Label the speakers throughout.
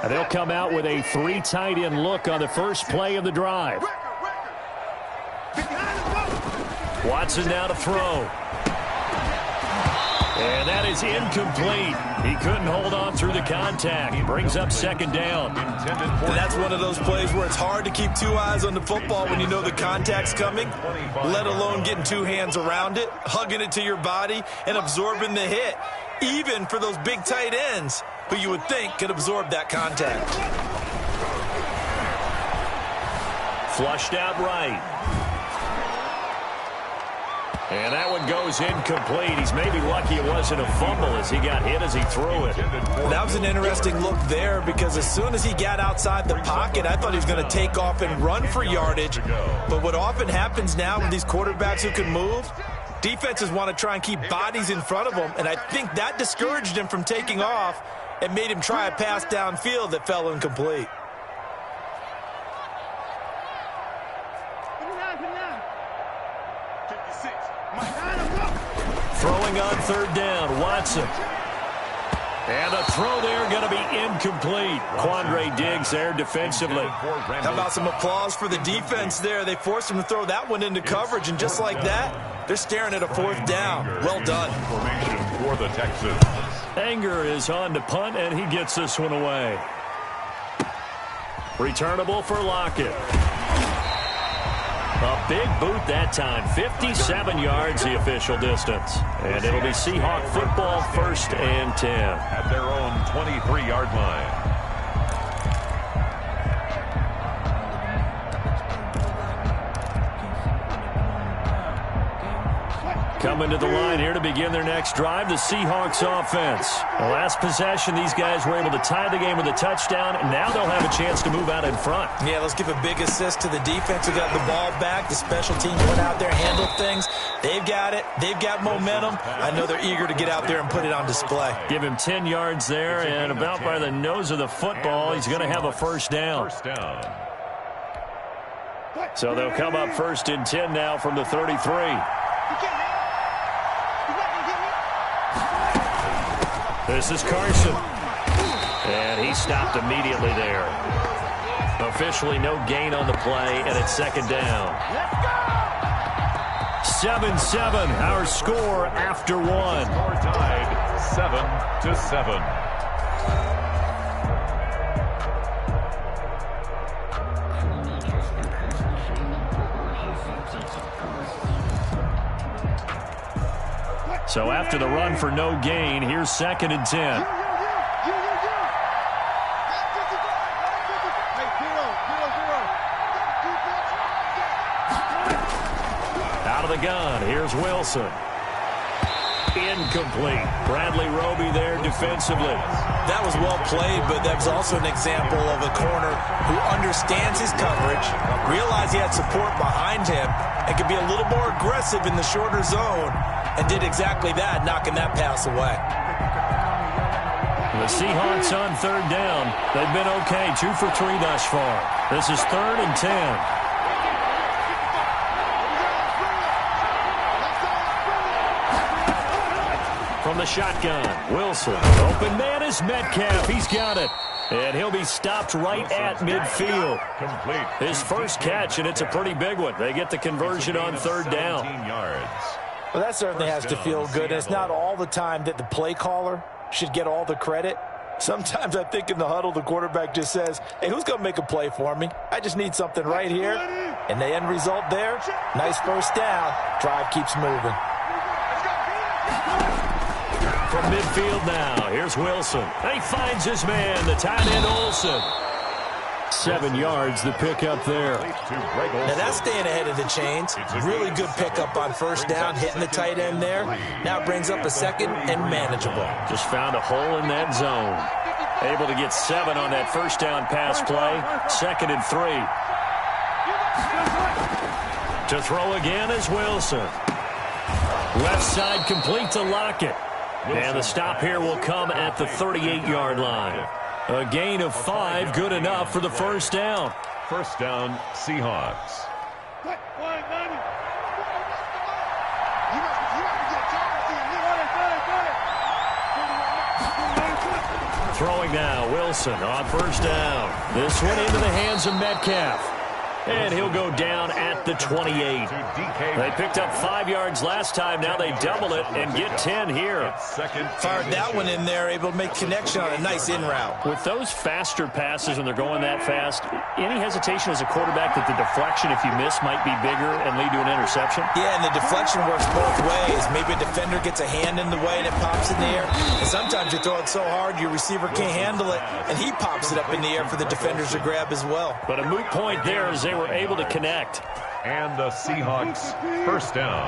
Speaker 1: And they'll come out with a 3 tight end look on the first play of the drive. Watson now to throw. And that is incomplete. He couldn't hold on through the contact. He brings up second down.
Speaker 2: And that's one of those plays where it's hard to keep 2 eyes on the football when you know the contact's coming, let alone getting 2 hands around it, hugging it to your body, and absorbing the hit, even for those big tight ends who you would think could absorb that contact.
Speaker 1: Flushed out right. And that one goes incomplete. He's maybe lucky it wasn't a fumble as he got hit as he threw it.
Speaker 2: That was an interesting look there because as soon as he got outside the pocket, I thought he was going to take off and run for yardage. But what often happens now with these quarterbacks who can move, defenses want to try and keep bodies in front of them, and I think that discouraged him from taking off and made him try a pass downfield that fell incomplete.
Speaker 1: Throwing on third down, Watson. And a throw there going to be incomplete. Quandre Diggs there defensively.
Speaker 2: How about some applause for the defense there? They forced him to throw that one into coverage, and just like that, they're staring at a 4th down. Well done.
Speaker 3: For the Texans.
Speaker 1: Anger is on to punt, and he gets this one away. Returnable for Lockett. A big boot that time. 57 yards the official distance. And it'll be Seahawk football 1st and 10.
Speaker 3: At their own 23-yard line.
Speaker 1: Coming to the line here to begin their next drive, the Seahawks offense. The last possession, these guys were able to tie the game with a touchdown, and now they'll have a chance to move out in front.
Speaker 2: Yeah, let's give a big assist to the defense who got the ball back. The special teams went out there, handled things. They've got it. They've got momentum. I know they're eager to get out there and put it on display.
Speaker 1: Give him 10 yards there, and about by the nose of the football, he's going to have a first down. So they'll come up 1st and 10 now from the 33. This is Carson. And he stopped immediately there. Officially no gain on the play, and it's second down. 7-7, our score after 1.
Speaker 3: Score tied 7-7.
Speaker 1: So after the run for no gain, here's 2nd and 10. Out of the gun, here's Wilson. Incomplete. Bradley Roby there defensively.
Speaker 2: That was well played, but that was also an example of a corner who understands his coverage, realized he had support behind him, and could be a little more aggressive in the shorter zone, and did exactly that, knocking that pass away.
Speaker 1: The Seahawks on 3rd down. They've been okay, 2 for 3 thus far. This is 3rd and 10. From the shotgun, Wilson. Open man is Metcalf. He's got it. And he'll be stopped right at midfield.
Speaker 3: Complete.
Speaker 1: His first catch, and it's a pretty big one. They get the conversion on 3rd down.
Speaker 2: Well, that certainly has to feel good. It's not all the time that the play caller should get all the credit. Sometimes I think in the huddle, the quarterback just says, hey, who's going to make a play for me? I just need something right here. And the end result there, nice first down. Drive keeps moving.
Speaker 1: From midfield now, here's Wilson. He finds his man, the tight end Olsen. 7 yards, the pickup there.
Speaker 2: Now that's staying ahead of the chains. Really good pickup on first down, hitting the tight end there. Now brings up a 2nd and manageable.
Speaker 1: Just found a hole in that zone. Able to get 7 on that first down pass play. 2nd and 3. To throw again is Wilson. Left side complete to Lockett. And the stop here will come at the 38-yard line. A gain of 5, good enough for the first down.
Speaker 3: First down, Seahawks.
Speaker 1: Throwing now, Wilson on first down. This one into the hands of Metcalf. And he'll go down at the 28. They picked up 5 yards last time. Now they double it and get 10 here.
Speaker 2: Fired that one in there, able to make connection on a nice in route.
Speaker 1: With those faster passes when they're going that fast, any hesitation as a quarterback that the deflection, if you miss, might be bigger and lead to an interception?
Speaker 2: Yeah, and the deflection works both ways. Maybe a defender gets a hand in the way and it pops in the air. And sometimes you throw it so hard your receiver can't handle it, and he pops it up in the air for the defenders to grab as well.
Speaker 1: But a moot point there as they were able to connect.
Speaker 3: And the Seahawks first down.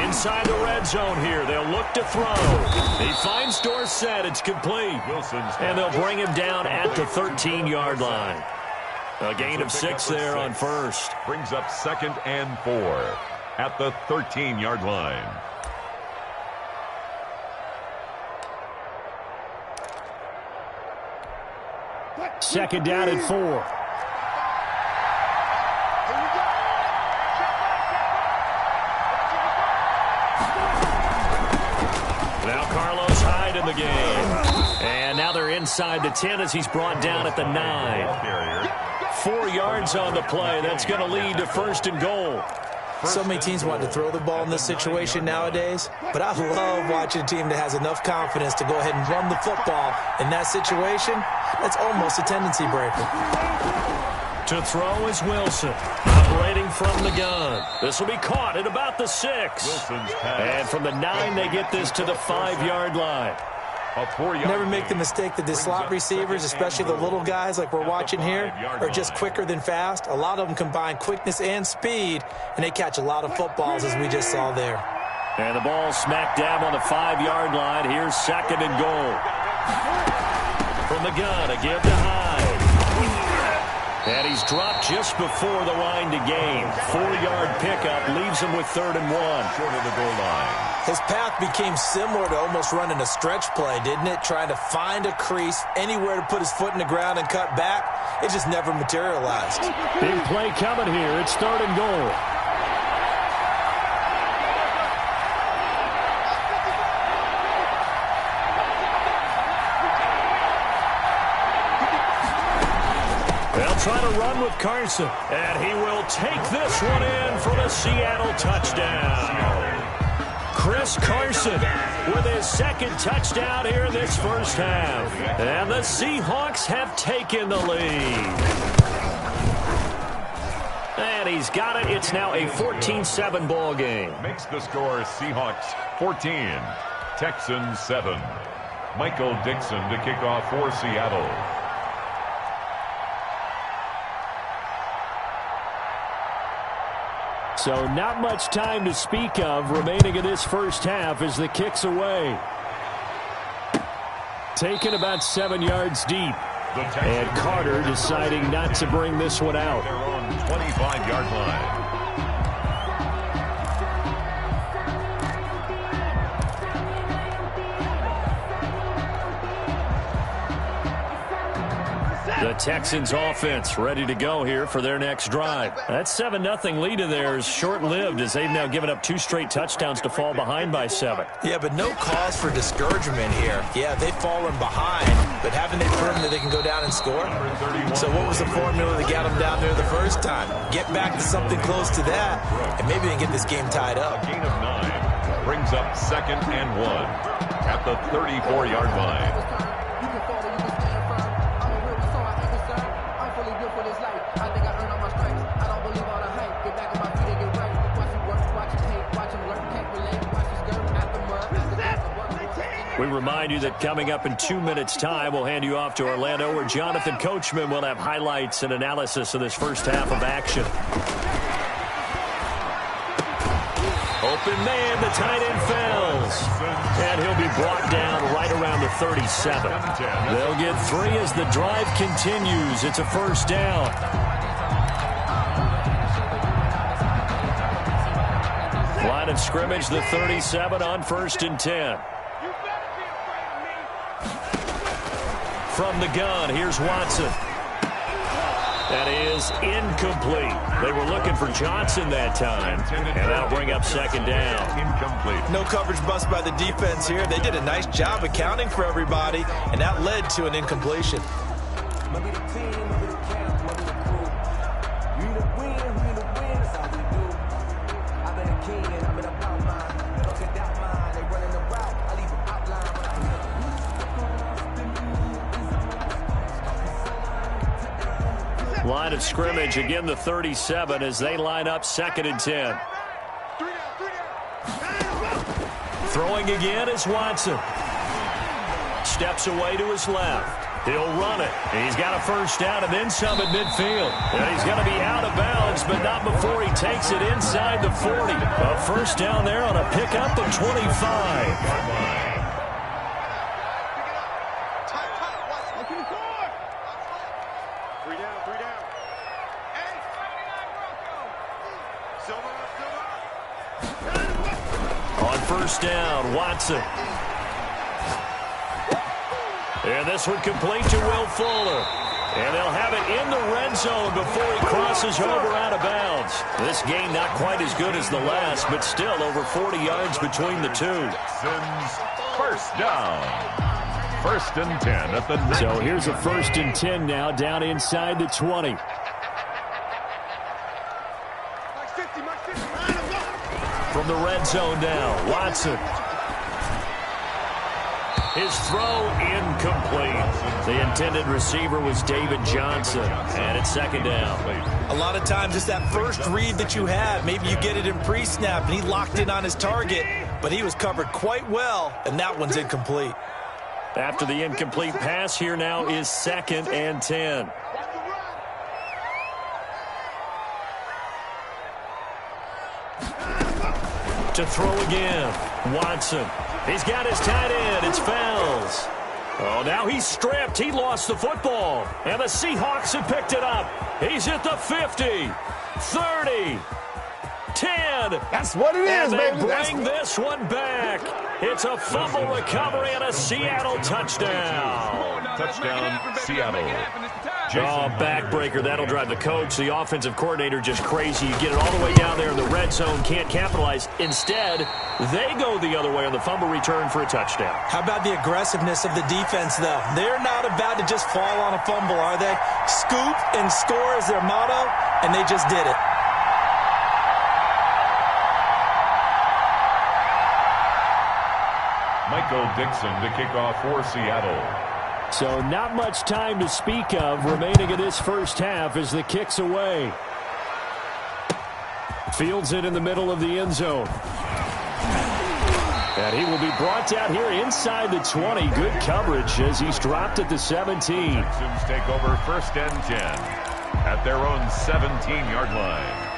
Speaker 1: Inside the red zone here. They'll look to throw. He finds Dorsett. It's complete. And they'll bring him down at the 13-yard line. A gain of 6 there on first.
Speaker 3: Brings up 2nd and 4 at the 13-yard line.
Speaker 1: Second down and 4. Now Carlos Hyde in the game. And now they're inside the 10 as he's brought down at the 9. 4 yards on the play. That's going to lead to 1st and goal.
Speaker 2: So many teams want to throw the ball in this situation nowadays, but I love watching a team that has enough confidence to go ahead and run the football. In that situation, that's almost a tendency breaker.
Speaker 1: To throw is Wilson, operating from the gun. This will be caught at about the 6. And from the 9, they get this to the 5-yard line.
Speaker 2: Never make the mistake that the slot receivers, especially the little guys like we're watching here, are just quicker than fast. A lot of them combine quickness and speed, and they catch a lot of footballs, as we just saw there.
Speaker 1: And the ball smack dab on the 5-yard line. Here's 2nd and goal. From the gun, a give to Hyde. And he's dropped just before the line to gain. 4-yard pickup leaves him with 3rd and 1.
Speaker 3: Short of the goal line.
Speaker 2: His path became similar to almost running a stretch play, didn't it? Trying to find a crease, anywhere to put his foot in the ground and cut back. It just never materialized.
Speaker 1: Big play coming here. It's 3rd and goal. They'll try to run with Carson, and he will take this one in for the Seattle touchdown. Chris Carson with his 2nd touchdown here in this first half. And the Seahawks have taken the lead. And he's got it. It's now a 14-7 ball game.
Speaker 3: Makes the score Seahawks 14, Texans 7. Michael Dixon to kick off for Seattle.
Speaker 1: So not much time to speak of remaining in this first half as the kick's away. Taken about 7 yards deep. And Carter deciding not to bring this one out.
Speaker 3: Their own 25-yard line.
Speaker 1: The Texans offense ready to go here for their next drive. That 7-0 lead of theirs short-lived as they've now given up 2 straight touchdowns to fall behind by 7.
Speaker 2: Yeah, but no cause for discouragement here. Yeah, they've fallen behind, but haven't they proven that they can go down and score? So what was the formula that got them down there the first time? Get back to something close to that, and maybe they can get this game tied up.
Speaker 3: A gain of 9 brings up 2nd and 1 at the 34-yard line.
Speaker 1: We remind you that coming up in 2 minutes' time, we'll hand you off to Orlando, where Jonathan Coachman will have highlights and analysis of this first half of action. Open man, the tight end fails. And he'll be brought down right around the 37. They'll get 3 as the drive continues. It's a first down. Line of scrimmage, the 37 on 1st and 10. From the gun, here's Watson. That is incomplete. They were looking for Johnson that time, and that'll bring up second down.
Speaker 3: Incomplete.
Speaker 2: No coverage bust by the defense here. They did a nice job accounting for everybody, and that led to an incompletion.
Speaker 1: Line of scrimmage, again the 37 as they line up 2nd and 10. Throwing again is Watson. Steps away to his left. He'll run it. He's got a first down and then some at midfield. And he's going to be out of bounds, but not before he takes it inside the 40. A first down there on a pickup of 25. First down, Watson. And this one complete to Will Fuller. And they'll have it in the red zone before he crosses over out of bounds. This game not quite as good as the last, but still over 40 yards between the two.
Speaker 3: First down. 1st and 10 at the 9.
Speaker 1: So here's a 1st and 10 now down inside the 20. From the red zone now, Watson. His throw incomplete. The intended receiver was David Johnson, and it's 2nd down.
Speaker 2: A lot of times it's that first read that you have. Maybe you get it in pre-snap, and he locked in on his target, but he was covered quite well, and that one's incomplete.
Speaker 1: After the incomplete pass, here now is 2nd and 10. To throw again, Watson. He's got his tight end. It's Fells. Oh, now he's stripped. He lost the football. And the Seahawks have picked it up. He's at the 50, 30, 10.
Speaker 4: That's what it is, baby.
Speaker 1: And they bring this one back. It's a fumble recovery and a Seattle touchdown.
Speaker 3: Touchdown, Seattle.
Speaker 1: Oh, backbreaker. That'll drive the coach, the offensive coordinator, just crazy. You get it all the way down there in the red zone, can't capitalize. Instead, they go the other way on the fumble return for a touchdown.
Speaker 2: How about the aggressiveness of the defense, though? They're not about to just fall on a fumble, are they? Scoop and score is their motto, and they just did it.
Speaker 3: Michael Dixon to kick off for Seattle.
Speaker 1: So not much time to speak of remaining in this first half as the kick's away. Fields it in the middle of the end zone. And he will be brought down here inside the 20. Good coverage as he's dropped at the 17.
Speaker 3: Texans take over 1st and 10 at their own 17-yard line.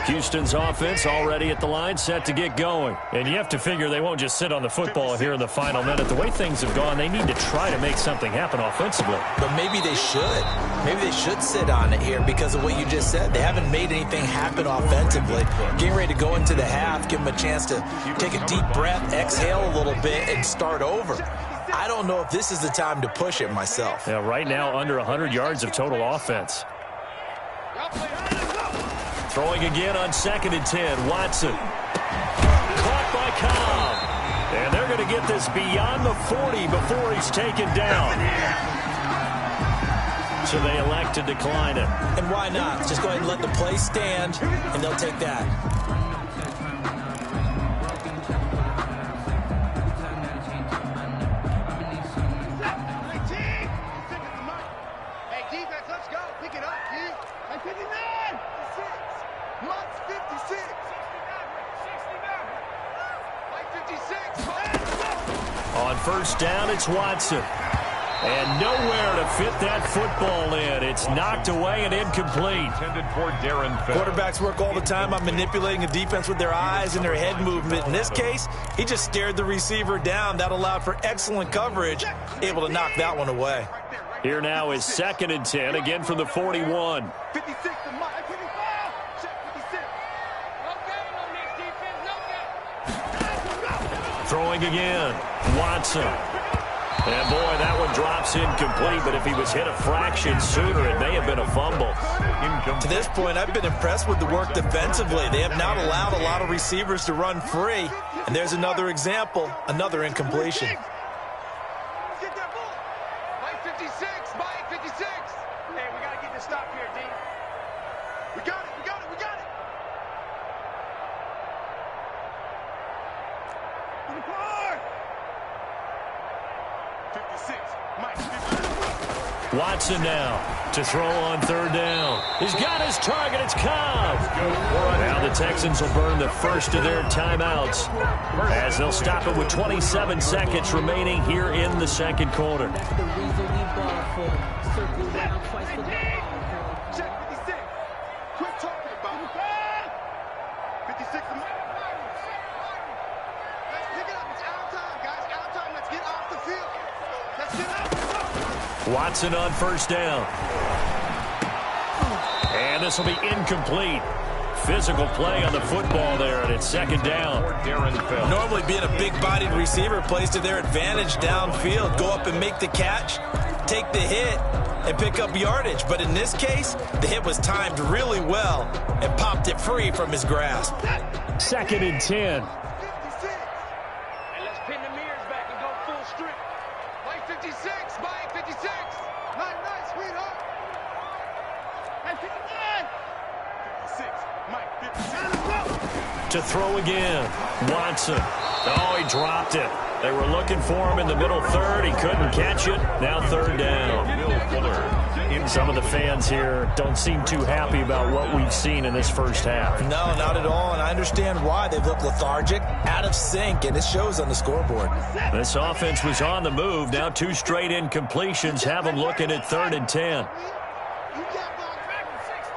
Speaker 1: Houston's offense already at the line, set to get going. And you have to figure they won't just sit on the football here in the final minute. The way things have gone, they need to try to make something happen offensively.
Speaker 2: But maybe they should. Maybe they should sit on it here because of what you just said. They haven't made anything happen offensively. Getting ready to go into the half, give them a chance to take a deep breath, exhale a little bit, and start over. I don't know if this is the time to push it myself.
Speaker 1: Yeah, right now under 100 yards of total offense. Throwing again on 2nd and 10. Watson. Caught by Cobb. And they're going to get this beyond the 40 before he's taken down. So they elect to decline it.
Speaker 2: And why not? Just go ahead and let the play stand, and they'll take that.
Speaker 1: On first down, it's Watson. And nowhere to fit that football in. It's knocked away and incomplete.
Speaker 3: Intended for Darren Fells.
Speaker 2: Quarterbacks work all the time on manipulating a defense with their eyes and their head movement. In this case, he just stared the receiver down. That allowed for excellent coverage, able to knock that one away.
Speaker 1: Here now is 2nd and 10, again from the 41. Throwing again, Watson. And boy, that one drops incomplete, but if he was hit a fraction sooner, it may have been a fumble.
Speaker 2: To this point, I've been impressed with the work defensively. They have not allowed a lot of receivers to run free. And there's another example, another incompletion.
Speaker 4: Get that ball. Mike 56, Mike 56. Hey, we got to get this stop here, D. We got it, we got it, we got it. In the car. 56, Mike 56.
Speaker 1: Watson now to throw on third down. He's got his target. It's Cobb. Now the Texans will burn the first of their timeouts as they'll stop it with 27 seconds remaining here in the second quarter.
Speaker 4: Check 56. Quit talking about it. 56. Let's pick it up. It's out of time, guys. Out of time. Let's get off the field. Let's get out.
Speaker 1: Watson on first down. And this will be incomplete. Physical play on the football there, and it's second down.
Speaker 2: Normally being a big-bodied receiver plays to their advantage downfield. Go up and make the catch, take the hit, and pick up yardage. But in this case, the hit was timed really well and popped it free from his grasp.
Speaker 1: Second and 10.
Speaker 4: 56. And let's pin the mirrors back and go full strip. Mike 56, Mike 56. Nice, sweetheart. Hey, 59. 56, Mike 56.
Speaker 1: To throw again, Watson. Oh, he dropped it. They were looking for him in the middle third. He couldn't catch it. Now third down. Some of the fans here don't seem too happy about what we've seen in this first half.
Speaker 2: No, not at all, and I understand why. They've looked lethargic, out of sync, and it shows on the scoreboard.
Speaker 1: This offense was on the move. Now two straight incompletions have them looking at third and 10.
Speaker 4: You got ball back in 60.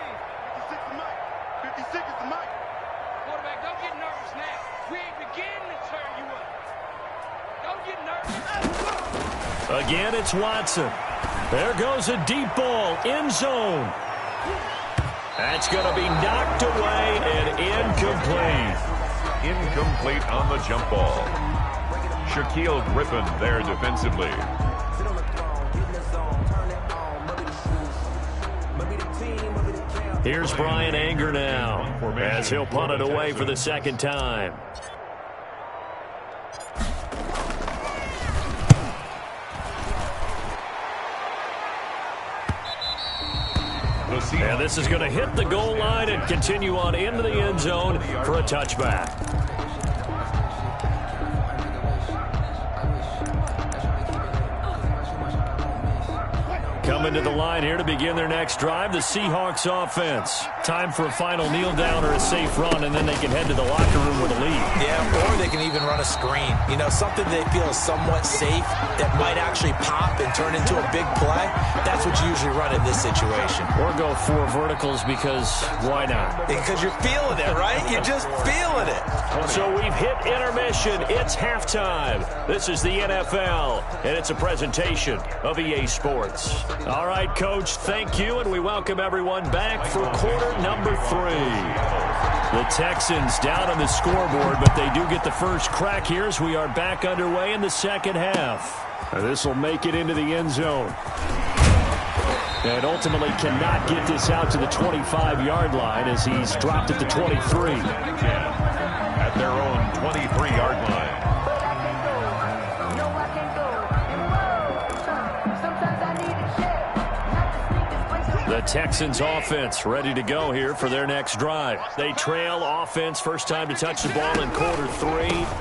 Speaker 4: 56 is Mike. 56 is the Mike. Quarterback, don't get nervous now. We ain't beginning to turn you up. Don't get nervous.
Speaker 1: Again, it's Watson. There goes a deep ball, end zone. That's going to be knocked away and incomplete.
Speaker 3: Incomplete on the jump ball. Shaquille Griffin there defensively.
Speaker 1: Here's Brian Anger now as he'll punt it away for the second time. And this is going to hit the goal line and continue on into the end zone for a touchback. Coming to the line here to begin their next drive, the Seahawks offense. Time for a final kneel down or a safe run, and then they can head to the locker room with a lead.
Speaker 2: Yeah, or they can even run a screen. You know, something they feel is somewhat safe that might actually pop and turn into a big play. That's what you usually run in this situation.
Speaker 1: Or go four verticals because why not?
Speaker 2: Because you're feeling it, right? You're just feeling it.
Speaker 1: So we've hit intermission. It's halftime. This is the NFL, and it's a presentation of EA Sports. All right, Coach, thank you, and we welcome everyone back for quarter number 3. The Texans down on the scoreboard, but they do get the first crack here as we are back underway in the second half. This will make it into the end zone. And ultimately cannot get this out to the 25-yard line as he's dropped at the 23.
Speaker 3: At their own 23-yard line.
Speaker 1: The Texans offense ready to go here for their next drive. They trail offense, first time to touch the ball in quarter 3,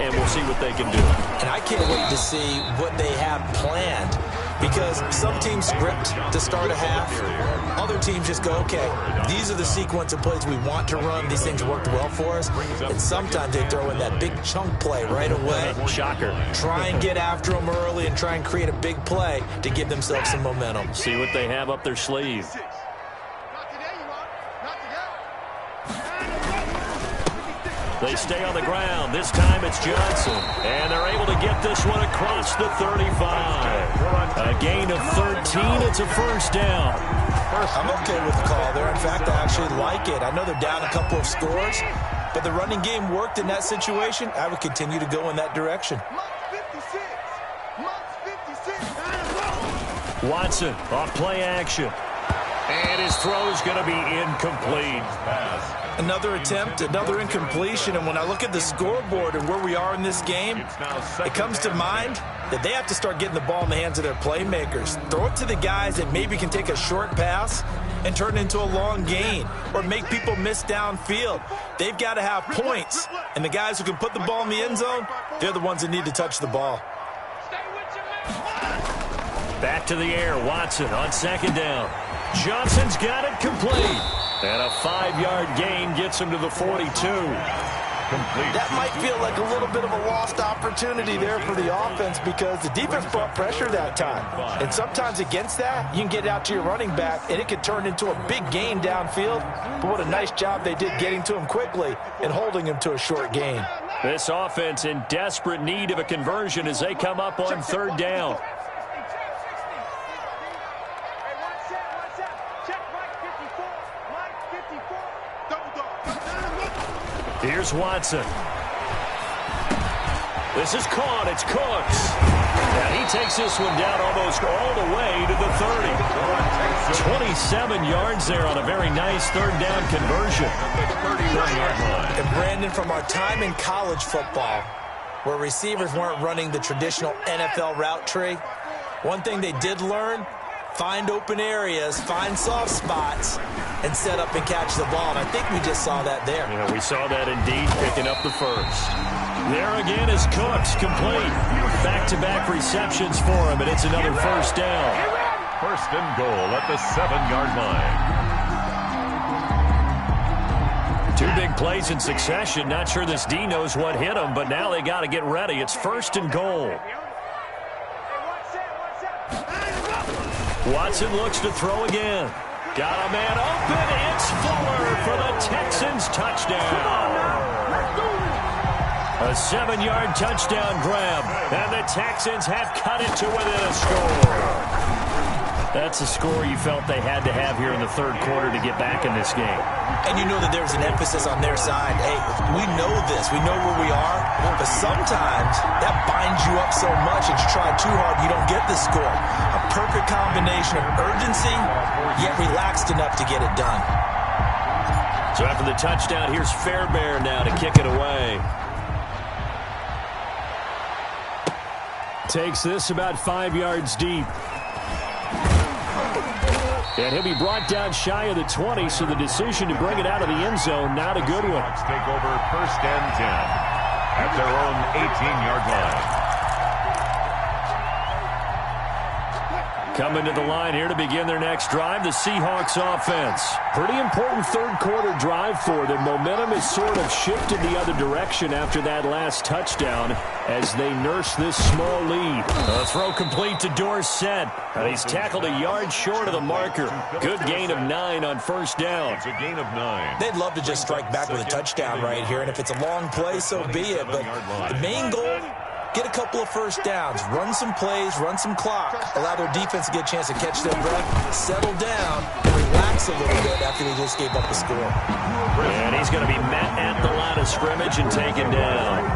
Speaker 1: and we'll see what they can do.
Speaker 2: And I can't wait to see what they have planned, because some teams script to start a half. Other teams just go, okay, these are the sequence of plays we want to run. These things worked well for us. And sometimes they throw in that big chunk play right away.
Speaker 1: Shocker.
Speaker 2: Try and get after them early and try and create a big play to give themselves some momentum.
Speaker 1: See what they have up their sleeve. They stay on the ground. This time it's Johnson. And they're able to get this one across the 35. A gain of 13. It's a first down.
Speaker 2: I'm okay with the call there. In fact, I actually like it. I know they're down a couple of scores, but the running game worked in that situation. I would continue to go in that direction.
Speaker 1: Watson off play action. And his throw's going to be incomplete.
Speaker 2: Another attempt, another incompletion, and when I look at the scoreboard and where we are in this game, it comes to mind that they have to start getting the ball in the hands of their playmakers. Throw it to the guys that maybe can take a short pass and turn it into a long gain or make people miss downfield. They've got to have points, and the guys who can put the ball in the end zone, they're the ones that need to touch the ball.
Speaker 1: Back to the air, Watson on second down. Johnson's got it complete. And a 5-yard gain gets him to the 42.
Speaker 2: That might feel like a little bit of a lost opportunity there for the offense because the defense brought pressure that time. And sometimes against that, you can get out to your running back, and it could turn into a big gain downfield. But what a nice job they did getting to him quickly and holding him to a short gain.
Speaker 1: This offense in desperate need of a conversion as they come up on third down. Here's Watson. This is caught. It's Cooks. And he takes this one down almost all the way to the 30. 27 yards there on a very nice third down conversion.
Speaker 2: And Brandon, from our time in college football, where receivers weren't running the traditional NFL route tree, one thing they did learn, find open areas, find soft spots, and set up and catch the ball. And I think we just saw that there.
Speaker 1: Yeah, we saw that indeed, picking up the first. There again is Cooks, complete. Back-to-back receptions for him, and it's another first down.
Speaker 3: First and goal at the 7-yard line.
Speaker 1: Two big plays in succession. Not sure this D knows what hit him, but now they got to get ready. It's first and goal. Watson looks to throw again. Got a man open. It's Fuller for the Texans touchdown. A 7-yard touchdown grab. And the Texans have cut it to within a score. That's a score you felt they had to have here in the third quarter to get back in this game.
Speaker 2: And you know that there's an emphasis on their side. Hey, we know this. We know where we are. But sometimes that binds you up so much that you try too hard, you don't get the score. A perfect combination of urgency, yet relaxed enough to get it done.
Speaker 1: So after the touchdown, here's Fairbairn now to kick it away. Takes this about 5 yards deep. And he'll be brought down shy of the 20, so the decision to bring it out of the end zone, not a good one.
Speaker 3: Let's take over first and 10 at their own 18-yard line.
Speaker 1: Coming to the line here to begin their next drive, the Seahawks offense. Pretty important third quarter drive for them. Momentum has sort of shifted the other direction after that last touchdown as they nurse this small lead. A throw complete to Dorsett. And he's tackled a yard short of the marker. Good gain of 9 on first down.
Speaker 3: It's a gain of 9.
Speaker 2: They'd love to just strike back with a touchdown right here, and if it's a long play, so be it. But the main goal, get a couple of first downs, run some plays, run some clock, allow their defense to get a chance to catch their breath, settle down, and relax a little bit after they just gave up the score.
Speaker 1: And he's going to be met at the line of scrimmage and taken down.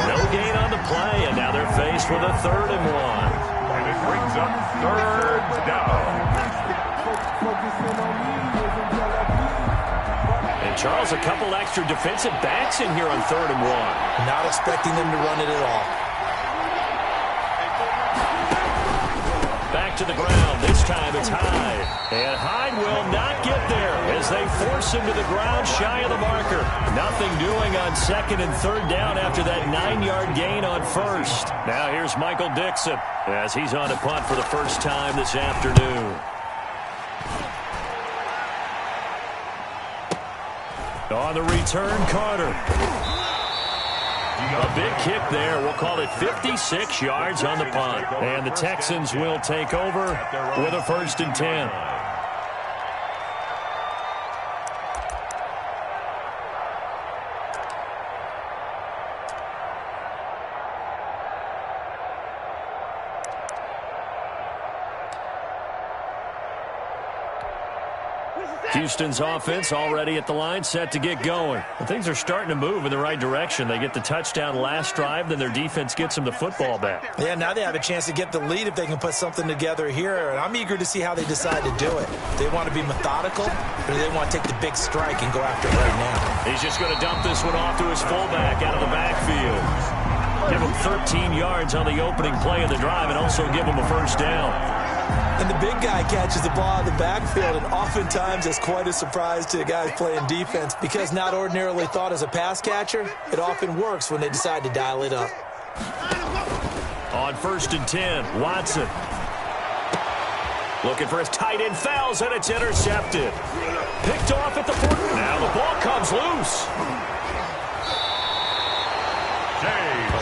Speaker 1: No gain on the play, and now they're faced with a 3rd and 1.
Speaker 3: And it brings up 3rd down.
Speaker 1: And Charles, a couple extra defensive backs in here on 3rd and 1.
Speaker 2: Not expecting them to run it at all.
Speaker 1: Back to the ground. This time it's Hyde. And Hyde will not get there as they force him to the ground shy of the marker. Nothing doing on 2nd and 3rd down after that 9-yard gain on 1st. Now here's Michael Dixon as he's on to punt for the first time this afternoon. On the return, Carter. A big kick there. We'll call it 56 yards on the punt. And the Texans will take over with a 1st and 10. Houston's offense already at the line, set to get going. And things are starting to move in the right direction. They get the touchdown last drive, then their defense gets them the football back.
Speaker 2: Yeah, now they have a chance to get the lead if they can put something together here. And I'm eager to see how they decide to do it. They want to be methodical, or do they want to take the big strike and go after it right now?
Speaker 1: He's just going to dump this one off to his fullback out of the backfield. Give him 13 yards on the opening play of the drive and also give him a first down.
Speaker 2: And the big guy catches the ball out of the backfield, and oftentimes it's quite a surprise to guys playing defense because not ordinarily thought as a pass catcher, it often works when they decide to dial it up.
Speaker 1: On 1st and 10, Watson. Looking for his tight end, fouls, and it's intercepted. Picked off at the 40. Now the ball comes loose.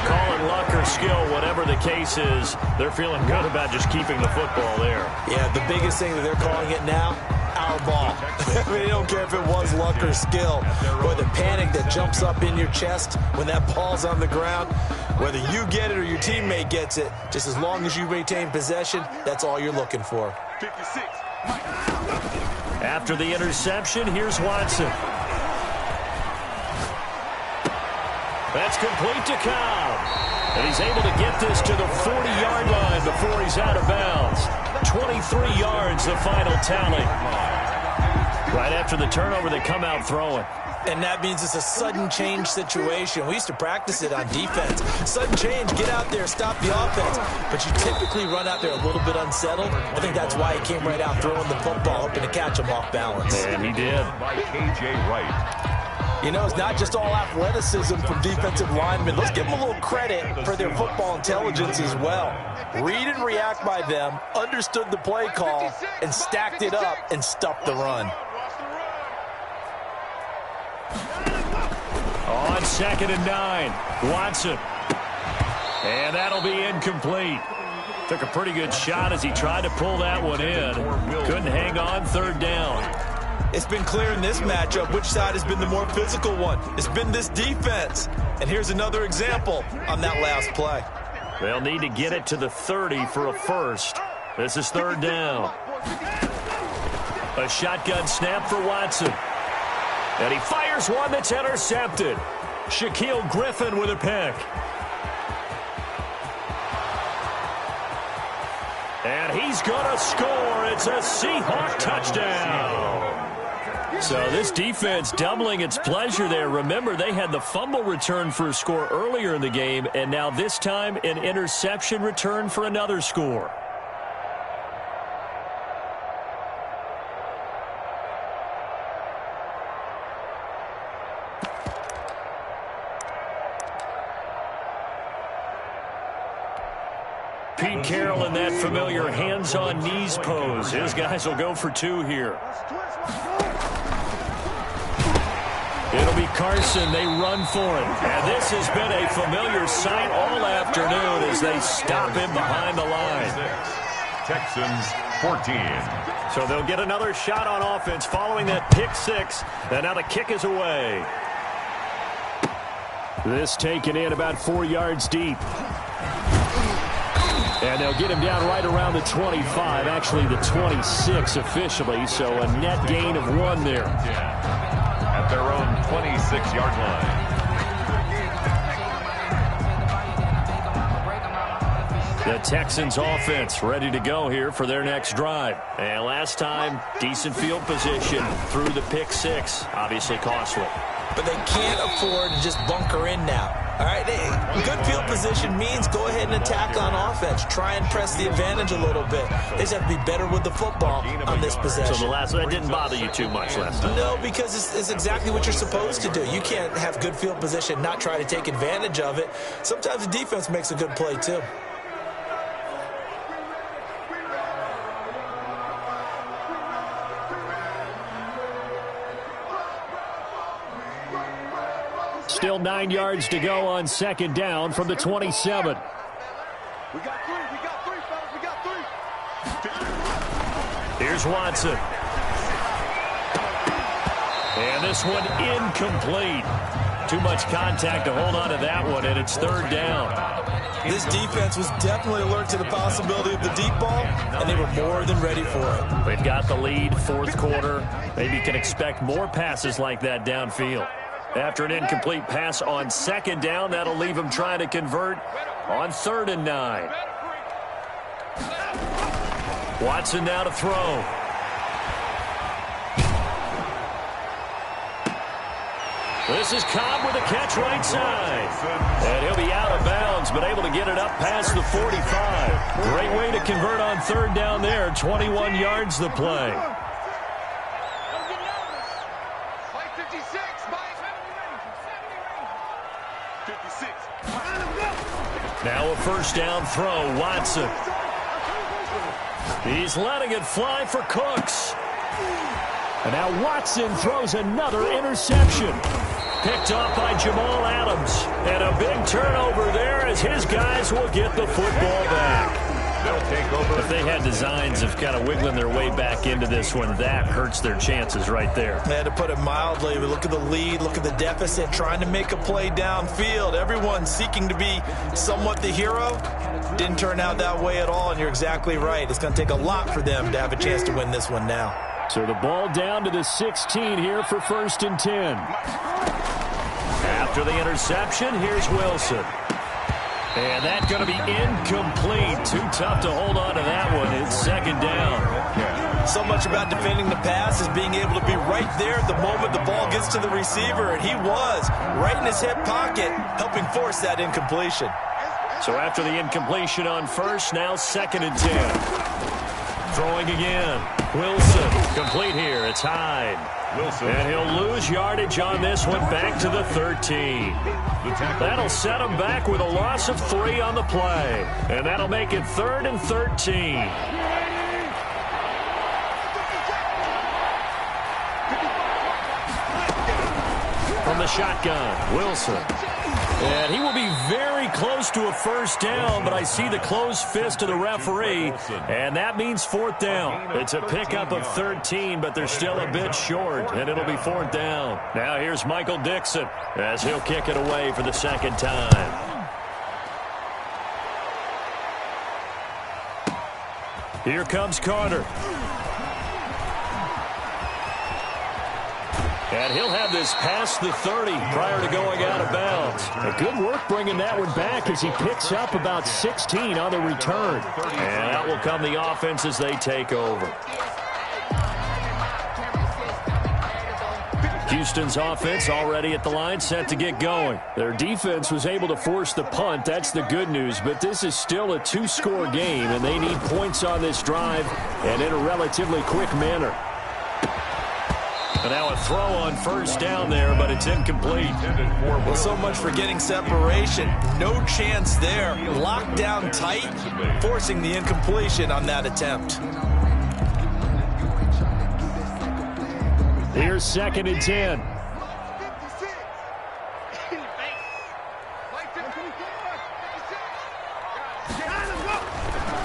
Speaker 1: Call it luck or skill, whatever the case is, they're feeling good about just keeping the football there.
Speaker 2: Yeah, the biggest thing that they're calling it now, our ball. I mean, they don't care if it was luck or skill. Boy, the panic that jumps up in your chest when that ball's on the ground, whether you get it or your teammate gets it, just as long as you maintain possession, that's all you're looking for.
Speaker 4: 56.
Speaker 1: After the interception, here's Watson. That's complete to Cobb. And he's able to get this to the 40-yard line before he's out of bounds. 23 yards, the final tally. Right after the turnover, they come out throwing.
Speaker 2: And that means it's a sudden change situation. We used to practice it on defense. Sudden change, get out there, stop the offense. But you typically run out there a little bit unsettled. I think that's why he came right out throwing the football, hoping to catch him off balance.
Speaker 1: And he did.
Speaker 3: By K.J. Wright.
Speaker 2: You know, it's not just all athleticism from defensive linemen. Let's give them a little credit for their football intelligence as well. Read and react by them, understood the play call, and stacked it up and stuffed the run.
Speaker 1: On 2nd and 9, Watson. And that'll be incomplete. Took a pretty good shot as he tried to pull that one in. Couldn't hang on, 3rd down.
Speaker 2: It's been clear in this matchup which side has been the more physical one. It's been this defense. And here's another example on that last play.
Speaker 1: They'll need to get it to the 30 for a first. This is 3rd down. A shotgun snap for Watson. And he fires one that's intercepted. Shaquille Griffin with a pick. And he's going to score. It's a Seahawk touchdown. So this defense doubling its pleasure there. Remember, they had the fumble return for a score earlier in the game, and now this time an interception return for another score. Pete Carroll in that familiar hands-on knees pose. His guys will go for 2 here. It'll be Carson. They run for it. And this has been a familiar sight all afternoon as they stop him behind the line.
Speaker 3: Texans 14.
Speaker 1: So they'll get another shot on offense following that pick 6. And now the kick is away. This taken in about 4 yards deep. And they'll get him down right around the 25, actually the 26 officially, so a net gain of 1 there.
Speaker 3: At their own 26-yard line.
Speaker 1: The Texans offense ready to go here for their next drive. And last time, decent field position through the pick 6, obviously costly.
Speaker 2: But they can't afford to just bunker in now. All right, good field position means go ahead and attack on offense. Try and press the advantage a little bit. They just have to be better with the football on this possession.
Speaker 1: So that didn't bother you too much last time?
Speaker 2: No, because it's exactly what you're supposed to do. You can't have good field position, not try to take advantage of it. Sometimes the defense makes a good play, too.
Speaker 1: Still 9 yards to go on 2nd down from the 27.
Speaker 4: We got 3, fellas, we got 3.
Speaker 1: Here's Watson. And this one incomplete. Too much contact to hold on to that one, and it's third down.
Speaker 2: This defense was definitely alert to the possibility of the deep ball, and they were more than ready for it.
Speaker 1: They've got the lead, fourth quarter. Maybe can expect more passes like that downfield. After an incomplete pass on second down, that'll leave them trying to convert on 3rd and 9. Watson now to throw. This is Cobb with a catch right side. And he'll be out of bounds, but able to get it up past the 45. Great way to convert on 3rd down there. 21 yards the play. Now a first down throw, Watson. He's letting it fly for Cooks. And now Watson throws another interception. Picked off by Jamal Adams. And a big turnover there as his guys will get the football back.
Speaker 3: They'll take over.
Speaker 1: If they had designs of kind of wiggling their way back into this one, that hurts their chances right there.
Speaker 2: They had to put it mildly. But look at the lead, look at the deficit, trying to make a play downfield. Everyone seeking to be somewhat the hero. Didn't turn out that way at all, and you're exactly right. It's going to take a lot for them to have a chance to win this one now.
Speaker 1: So the ball down to the 16 here for 1st and 10. After the interception, here's Wilson. And that's going to be incomplete. Too tough to hold on to that one. It's 2nd down.
Speaker 2: So much about defending the pass is being able to be right there at the moment the ball gets to the receiver, and he was right in his hip pocket, helping force that incompletion.
Speaker 1: So after the incompletion on 1st, now 2nd and 10. Throwing again. Wilson, complete here. It's Hyde.
Speaker 3: Wilson.
Speaker 1: And he'll lose yardage on this one, back to the 13. That'll set him back with a loss of 3 on the play. And that'll make it 3rd and 13. From the shotgun, Wilson. And he will be very close to a first down, but I see the closed fist of the referee, and that means 4th down. It's a pickup of 13, but they're still a bit short, and it'll be 4th down. Now here's Michael Dixon as he'll kick it away for the 2nd time. Here comes Carter. And he'll have this past the 30 prior to going out of bounds. A good work bringing that one back as he picks up about 16 on the return. And that will come the offense as they take over. Houston's offense already at the line, set to get going. Their defense was able to force the punt. That's the good news. But this is still a 2-score game, and they need points on this drive and in a relatively quick manner. And now a throw on first down there, but it's incomplete.
Speaker 2: Well, so much for getting separation. No chance there. Locked down tight, forcing the incompletion on that attempt.
Speaker 1: Here's 2nd and 10.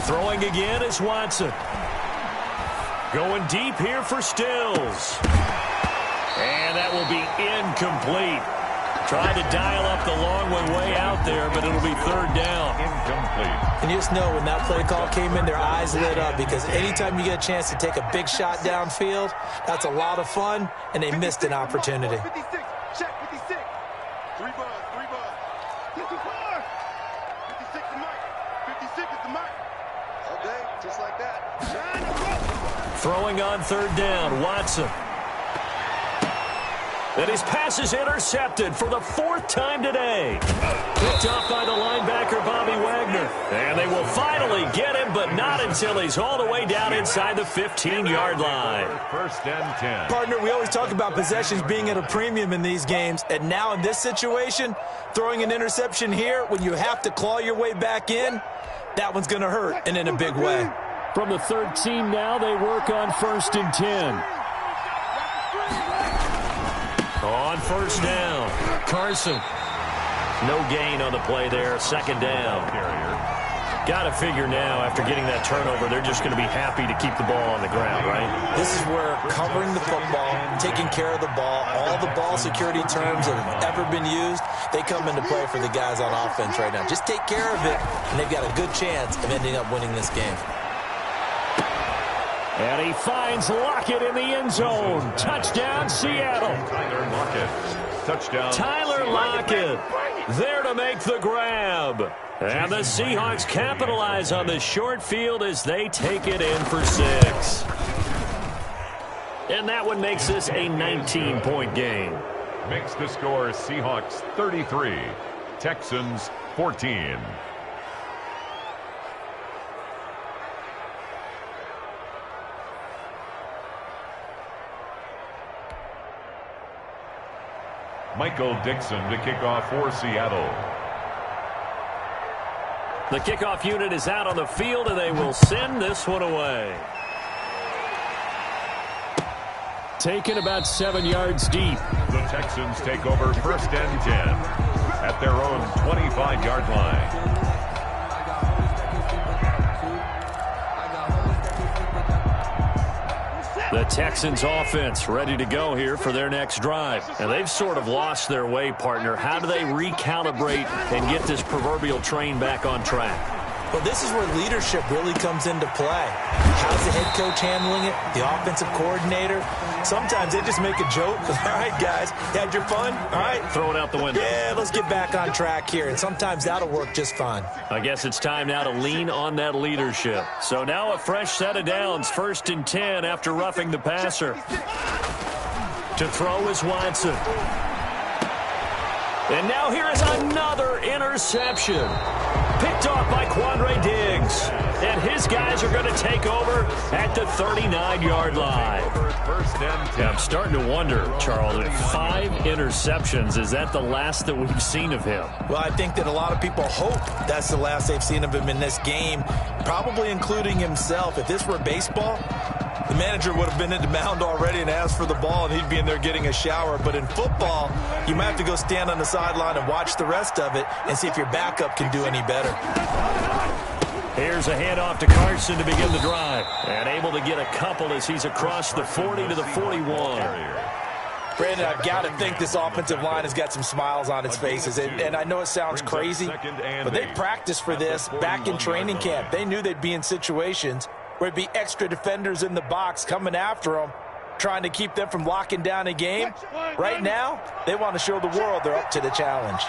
Speaker 1: Throwing again is Watson. Going deep here for Stills. And that will be incomplete. Tried to dial up the long one way out there, but it'll be 3rd down.
Speaker 3: Incomplete.
Speaker 2: And you just know when that play call came in, their eyes lit up, because anytime you get a chance to take a big shot downfield, that's a lot of fun, and they missed an opportunity.
Speaker 4: 56, check 56. 3 bars, 3 bars. 54. 56 the mic. 56 is the mic. All day, just like that.
Speaker 1: Throwing on 3rd down, Watson. And his pass is intercepted for the 4th time today. Picked off by the linebacker, Bobby Wagner. And they will finally get him, but not until he's all the way down inside the 15-yard line.
Speaker 3: 1st and 10.
Speaker 2: Partner, we always talk about possessions being at a premium in these games, and now in this situation, throwing an interception here when you have to claw your way back in, that one's going to hurt, and in a big way.
Speaker 1: From the 13 now, they work on 1st and 10. On first down, Carson. No gain on the play there, 2nd down. Got to figure now, after getting that turnover, they're just going to be happy to keep the ball on the ground, right?
Speaker 2: This is where covering the football, taking care of the ball, all the ball security terms that have ever been used, they come into play for the guys on offense right now. Just take care of it, and they've got a good chance of ending up winning this game.
Speaker 1: And he finds Lockett in the end zone. Touchdown, Seattle.
Speaker 3: Tyler Lockett. Touchdown.
Speaker 1: Tyler Lockett there to make the grab. And the Seahawks capitalize on the short field as they take it in for 6. And that one makes this a 19-point game.
Speaker 3: Makes the score Seahawks 33, Texans 14. Michael Dixon to kick off for Seattle.
Speaker 1: The kickoff unit is out on the field, and they will send this one away. Taken about 7 yards deep.
Speaker 3: The Texans take over 1st and 10 at their own 25-yard line.
Speaker 1: The Texans offense ready to go here for their next drive. And they've sort of lost their way, partner. How do they recalibrate and get this proverbial train back on track?
Speaker 2: Well, this is where leadership really comes into play. How's the head coach handling it? The offensive coordinator? Sometimes they just make a joke. All right, guys, had your fun? All right.
Speaker 1: Throw it out the window.
Speaker 2: Yeah, let's get back on track here. And sometimes that'll work just fine.
Speaker 1: I guess it's time now to lean on that leadership. So now a fresh set of downs, 1st and 10 after roughing the passer. To throw is Watson. And now here is another interception. Picked off by Quandre Diggs. And his guys are going to take over at the 39-yard line. I'm starting to wonder, Charles, 5 interceptions, is that the last that we've seen of him?
Speaker 2: Well, I think that a lot of people hope that's the last they've seen of him in this game, probably including himself. If this were baseball, the manager would have been in the mound already and asked for the ball, and he'd be in there getting a shower. But in football, you might have to go stand on the sideline and watch the rest of it and see if your backup can do any better.
Speaker 1: Here's a handoff to Carson to begin the drive. And able to get a couple as he's across the 40 to the 41.
Speaker 2: Brandon, I've got to think this offensive line has got some smiles on its faces. And I know it sounds crazy, but they practiced for this back in training camp. They knew they'd be in situations where it'd be extra defenders in the box coming after them, trying to keep them from locking down a game. Right now, they want to show the world they're up to the challenge.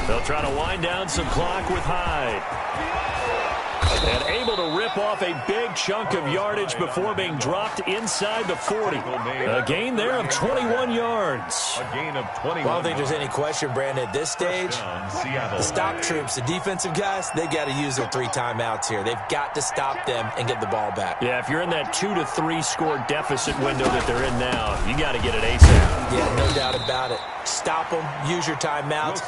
Speaker 1: They'll try to wind down some clock with Hyde. And able to rip off a big chunk of yardage before being dropped inside the 40. A gain there of 21 yards.
Speaker 3: A gain of 21.
Speaker 2: Well, I don't think there's any question, Brandon, at this stage, the stop troops, the defensive guys, they got to use their 3 timeouts here. They've got to stop them and get the ball back.
Speaker 1: Yeah, if you're in that 2 to 3 score deficit window that they're in now, you got to get it ASAP.
Speaker 2: Yeah, no doubt about it. Stop them, use your timeouts.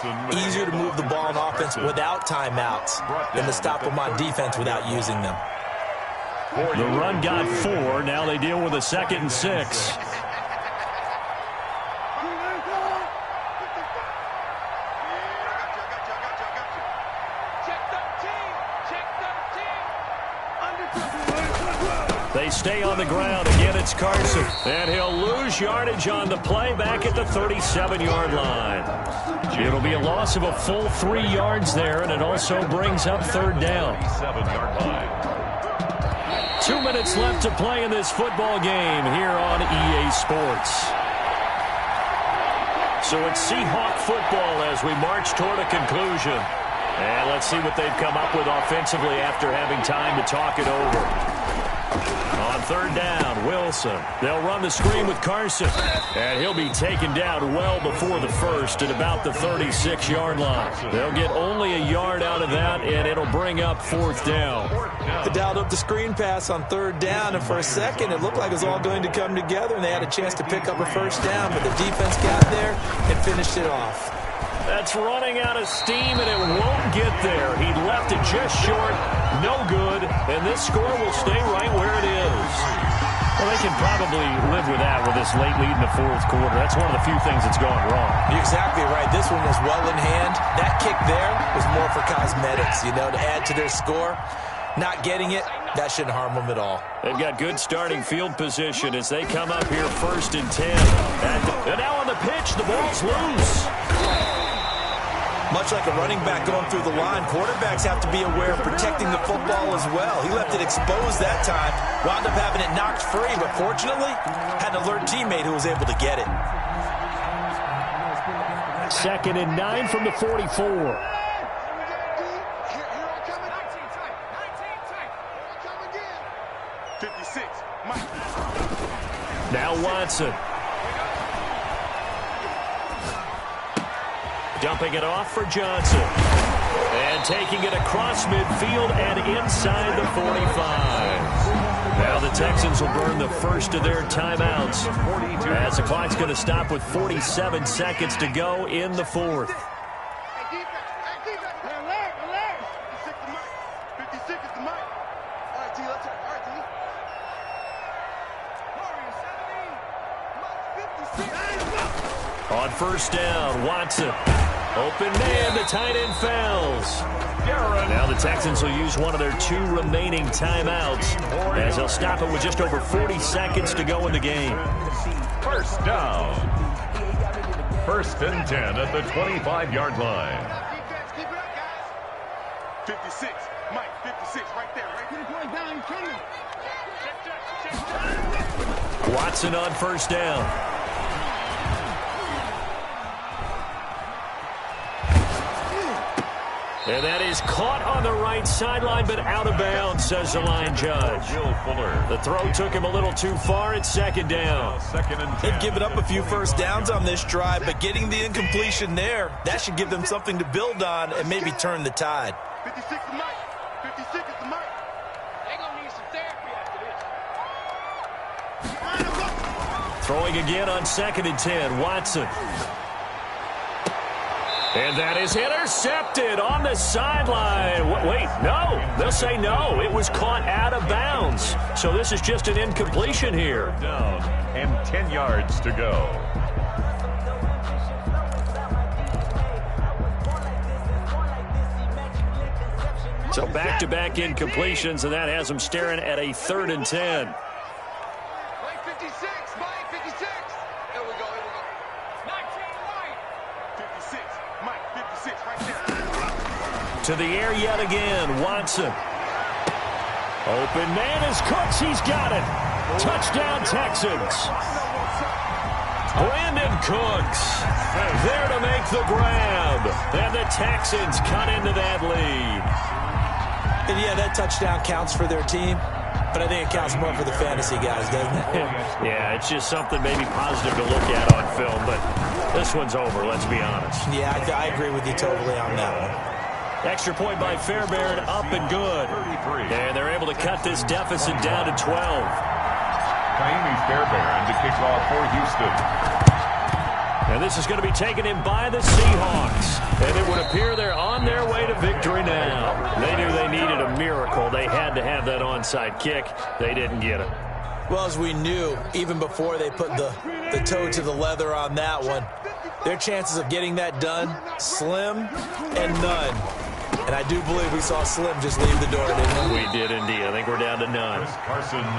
Speaker 2: Easier to move the ball on offense without timeouts than to stop them on defense without using them.
Speaker 1: The run got 4. Now they deal with a 2nd and 6. They stay on the ground. Again, it's Carson. And he'll lose yardage on the play back at the 37-yard line. It'll be a loss of a full 3 yards there, and it also brings up 3rd down.
Speaker 3: 7-yard line.
Speaker 1: 2 minutes left to play in this football game here on EA Sports. So it's Seahawk football as we march toward a conclusion. And let's see what they've come up with offensively after having time to talk it over. On 3rd down, Wilson. They'll run the screen with Carson. And he'll be taken down well before the 1st at about the 36-yard line. They'll get only a yard out of that, and it'll bring up 4th down.
Speaker 2: They dialed up the screen pass on 3rd down, and for a second it looked like it was all going to come together, and they had a chance to pick up a 1st down, but the defense got there and finished it off.
Speaker 1: That's running out of steam, and it won't get there. He left it just short, no good, and this score will stay right where it is. Well, they can probably live with that with this late lead in the fourth quarter. That's one of the few things that's gone wrong.
Speaker 2: You're exactly right. This one was well in hand. That kick there was more for cosmetics, you know, to add to their score. Not getting it, that shouldn't harm them at all.
Speaker 1: They've got good starting field position as they come up here 1st and 10. And now on the pitch, the ball's loose.
Speaker 2: Much like a running back going through the line, quarterbacks have to be aware of protecting the football as well. He left it exposed that time, wound up having it knocked free, but fortunately, had an alert teammate who was able to get it.
Speaker 1: 2nd and 9 from the 44.
Speaker 4: 56, Mike.
Speaker 1: Now Watson. Dumping it off for Johnson. And taking it across midfield and inside the 45. Now the Texans will burn the first of their timeouts as the clock's going to stop with 47 seconds to go in the fourth.
Speaker 4: Hey, defense. Alert. 56 to Mike. 56 is the Mike. All right, T, let's turn. All right, T.
Speaker 1: On 1st down, Watson. Open man, the tight end fouls. Now the Texans will use one of their 2 remaining timeouts as they'll stop it with just over 40 seconds to go in the game.
Speaker 3: 1st down. 1st and 10 at the 25-yard line.
Speaker 4: Defense, keep it up, guys. 56, Mike, 56, right there. Get it going down, coming. Check.
Speaker 1: Watson on 1st down. And that is caught on the right sideline, but out of bounds, says the line judge. The throw took him a little too far. It's 2nd down.
Speaker 3: 2nd and 10.
Speaker 2: They've given up a few first downs on this drive, but getting the incompletion there, that should give them something to build on and maybe turn the tide.
Speaker 4: 56 is Mike. 56 is the Mike. They're going to need some therapy after this.
Speaker 1: Throwing again on 2nd and 10, Watson. And that is intercepted on the sideline. Wait, no. They'll say no. It was caught out of bounds. So this is just an incompletion here.
Speaker 3: Down and 10 yards to go.
Speaker 1: So back-to-back incompletions, and that has them staring at a 3rd and 10.
Speaker 4: Mike 56, Mike 56. Here we go. 19 Mike. 56, Mike 56, right there.
Speaker 1: To the air yet again, Watson. Open man is Cooks. He's got it. Touchdown, Texans. Brandon Cooks there to make the grab. And the Texans cut into that lead.
Speaker 2: And yeah, that touchdown counts for their team, but I think it counts more for the fantasy guys, doesn't it?
Speaker 1: Yeah, it's just something maybe positive to look at on film, but this one's over, let's be honest.
Speaker 2: Yeah, I agree with you totally on that one.
Speaker 1: Extra point by Fairbairn, up and good. And they're able to cut this deficit down to 12.
Speaker 3: Kaimi Fairbairn to kick off for Houston.
Speaker 1: And this is going to be taken in by the Seahawks. And it would appear they're on their way to victory now. They knew they needed a miracle. They had to have that onside kick. They didn't get it.
Speaker 2: Well, as we knew, even before they put the toe to the leather on that one, their chances of getting that done, slim and none. And I do believe we saw Slim just leave the door, didn't we?
Speaker 1: We did indeed. I think we're down to none.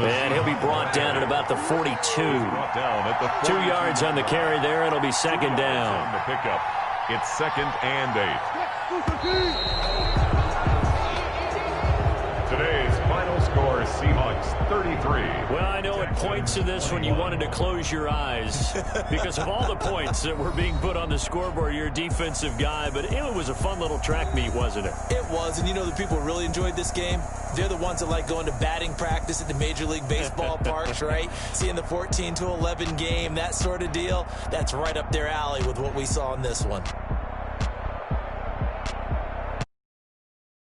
Speaker 1: And he'll be brought down at about the 42. 2 yards on the carry there. It'll be 2nd down.
Speaker 3: The pickup. It's 2nd and 8. Today's final score, Seahawks 33.
Speaker 1: Well, I know at points in this one you wanted to close your eyes because of all the points that were being put on the scoreboard. You're a defensive guy, but it was a fun little track meet, wasn't it?
Speaker 2: It was, and you know the people who really enjoyed this game? They're the ones that like going to batting practice at the Major League Baseball parks, right? Seeing the 14-11 game, that sort of deal. That's right up their alley with what we saw in this one.